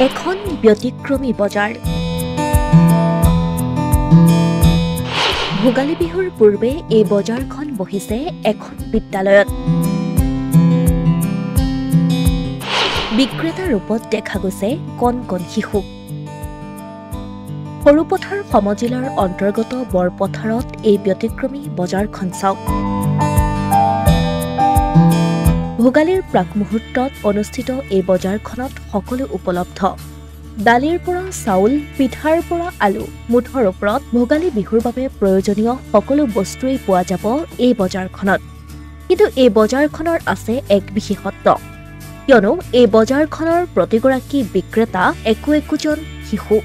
এখন ব্যতিক্ৰমী বজাৰ। ভোগালী বিহুৰ পূৰ্বে এই বজাৰখন বহিছে এখন বিদ্যালয়ত। বিক্ৰেতাৰ ৰূপত দেখা গৈছে কণ কণ শিশু। সৰুপথাৰ সমজিলাৰ অন্তৰ্গত বৰপথাৰত এই ব্যতিক্ৰমী বজাৰখন চাওক। ভোগালীৰ প্ৰাক মুহূৰ্তত অনুষ্ঠিত এই বজাৰখনত সকলো উপলব্ধ। দালিৰ পৰা চাউল, পিঠাৰ পৰা আলু, মুঠৰ ওপৰত ভোগালী বিহুৰ বাবে প্ৰয়োজনীয় সকলো বস্তুৱেই পোৱা যাব এই বজাৰখনত। কিন্তু এই বজাৰখনৰ আছে এক বিশেষত্ব, কিয়নো এই বজাৰখনৰ প্ৰতিগৰাকী বিক্ৰেতা একোজন শিশু।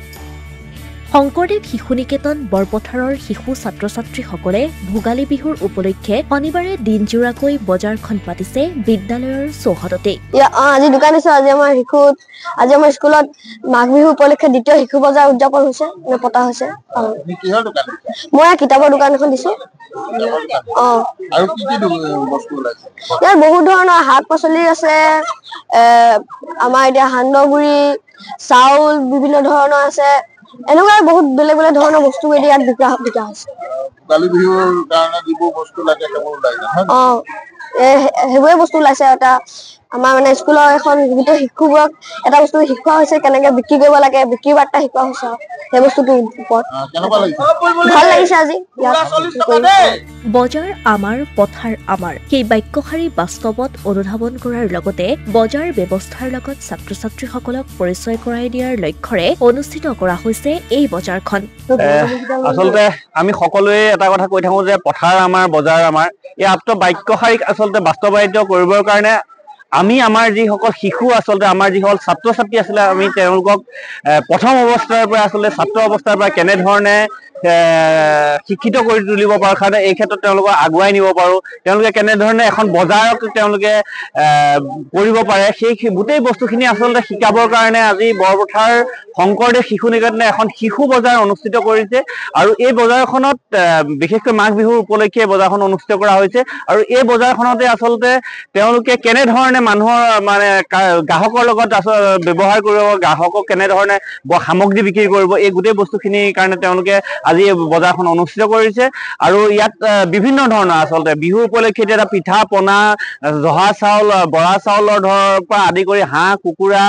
শংকৰদেৱ শিশু নিকেতন বৰপথাৰৰ শিশু ছাত্ৰ-ছাত্ৰীসকলে ভোগালী বিহুৰ উপলক্ষে শনিবাৰে দিনজোৰাকৈ বজাৰখন পাতিছে বিদ্যালয়ৰ চৌহদতে। আজি দোকান দিছো। আজি আমাৰ স্কুলত মাঘ বিহু উপলক্ষে দ্বিতীয় শিশু বজাৰ উদযাপন হৈছে, পতা হৈছে। মই কিতাপৰ দোকান এখন দিছো। ইয়াত বহুত ধৰণৰ শাক পাচলি আছে, আমাৰ এতিয়া সান্দহগুৰি, চাউল বিভিন্ন ধৰণৰ আছে। এনেকুৱা বহুত বেলেগ বেলেগ ধৰণৰ বস্তু ইয়াত বিকা হৈছে। সেইবোৰে বস্তু ওলাইছে। এটা আমাৰ মানে স্কুলৰ এখন গোটেই শিশুবোৰক এটা বস্তু শিকোৱা হৈছে, কেনেকে বিক্ৰী কৰিব লাগে, বিক্ৰী বাৰ্তা শিকোৱা হৈছে। সেই বস্তুটোৰ ওপৰত ভাল লাগিছে আজি। বজাৰ আমাৰ, পথাৰ আমাৰ, সেই বাক্যশাৰী বাস্তৱত অনুধাৱন কৰাৰ লগতে বজাৰ ব্যৱস্থাৰ লগত ছাত্ৰ-ছাত্ৰীসকলক পৰিচয় কৰাই দিয়াৰ লক্ষ্যৰে অনুষ্ঠিত কৰা হৈছে এই বজাৰখন। আচলতে আমি সকলোৱে এটা কথা কৈ থাকো যে পথাৰ আমাৰ, বজাৰ আমাৰ। এই বাক্যশাৰীক আচলতে বাস্তৱায়িত কৰিবৰ কাৰণে আমি আমাৰ যিসকল শিশু, আচলতে আমাৰ যিসকল ছাত্ৰ-ছাত্ৰী আছিলে, আমি তেওঁলোকক প্ৰথম অৱস্থাৰ পৰা আচলতে ছাত্ৰ অৱস্থাৰ পৰা কেনেধৰণে শিক্ষিত কৰি তুলিব পাৰো, কাৰণে এই ক্ষেত্ৰত তেওঁলোকক আগুৱাই নিব পাৰো, তেওঁলোকে কেনেধৰণে এখন বজাৰক তেওঁলোকে কৰিব পাৰে, সেই গোটেই বস্তুখিনি আচলতে শিকাবৰ কাৰণে আজি বৰপথাৰ শংকৰদেৱ শিশু নিকেতনে এখন শিশু বজাৰ অনুষ্ঠিত কৰিছে। আৰু এই বজাৰখনত বিশেষকৈ মাঘ বিহুৰ উপলক্ষে এই বজাৰখন অনুষ্ঠিত কৰা হৈছে। আৰু এই বজাৰখনতে আচলতে তেওঁলোকে কেনেধৰণে মানুহৰ মানে গ্ৰাহকৰ লগত ব্যৱহাৰ কৰিব, গ্ৰাহকক কেনেধৰণে সামগ্ৰী বিক্ৰী কৰিব, এই গোটেই বস্তুখিনিৰ কাৰণে তেওঁলোকে আজি এই বজাৰখন অনুষ্ঠিত কৰিছে। আৰু ইয়াত বিভিন্ন ধৰণৰ আচলতে বিহু উপলক্ষে এটা পিঠা পনা, জহা চাউল, বৰা চাউলৰ পৰা আদি কৰি হাঁহ, কুকুৰা,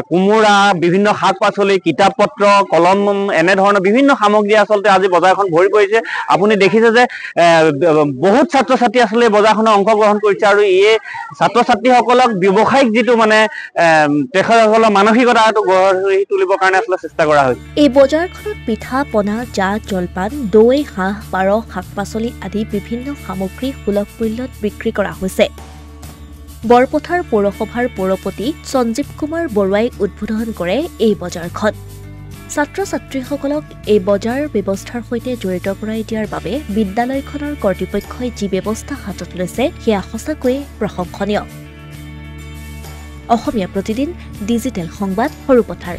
কোমোৰা, বিভিন্ন শাক পাচলি, কিতাপ পত্ৰ, কলম, এনেধৰণৰ বিভিন্ন সামগ্ৰী আচলতে আজি বজাৰখন ভৰি পৰিছে। আপুনি দেখিছে যে বহুত ছাত্ৰ ছাত্ৰী আচলতে এই বজাৰখনত অংশগ্ৰহণ কৰিছে। আৰু এই ছাত্ৰ ছাত্ৰীসকলক ব্যৱসায়িক যিটো মানে তেখেতসকলৰ মানসিকতাটো গঢ়ি তুলিবৰ কাৰণে আচলতে চেষ্টা কৰা হৈছে। এই বজাৰখনত পিঠা পনা, জা জলপান, দৈ, হাঁহ, পাৰ, শাক পাচলি আদি বিভিন্ন সামগ্ৰী সুলভ মূল্যত বিক্ৰী কৰা হৈছে। বৰপথাৰ পৌৰসভাৰ পৌৰপতি সঞ্জীৱ কুমাৰ বৰুৱাই উদ্বোধন কৰে এই বজাৰখন। ছাত্ৰ-ছাত্ৰীসকলক এই বজাৰ ব্যৱস্থাৰ সৈতে জড়িত কৰাই দিয়াৰ বাবে বিদ্যালয়খনৰ কৰ্তৃপক্ষই যি ব্যৱস্থা হাতত লৈছে সেয়া সঁচাকৈয়ে প্ৰশংসনীয়। অসমীয়া প্ৰতিদিন ডিজিটেল সংবাদ, সৰুপথাৰ।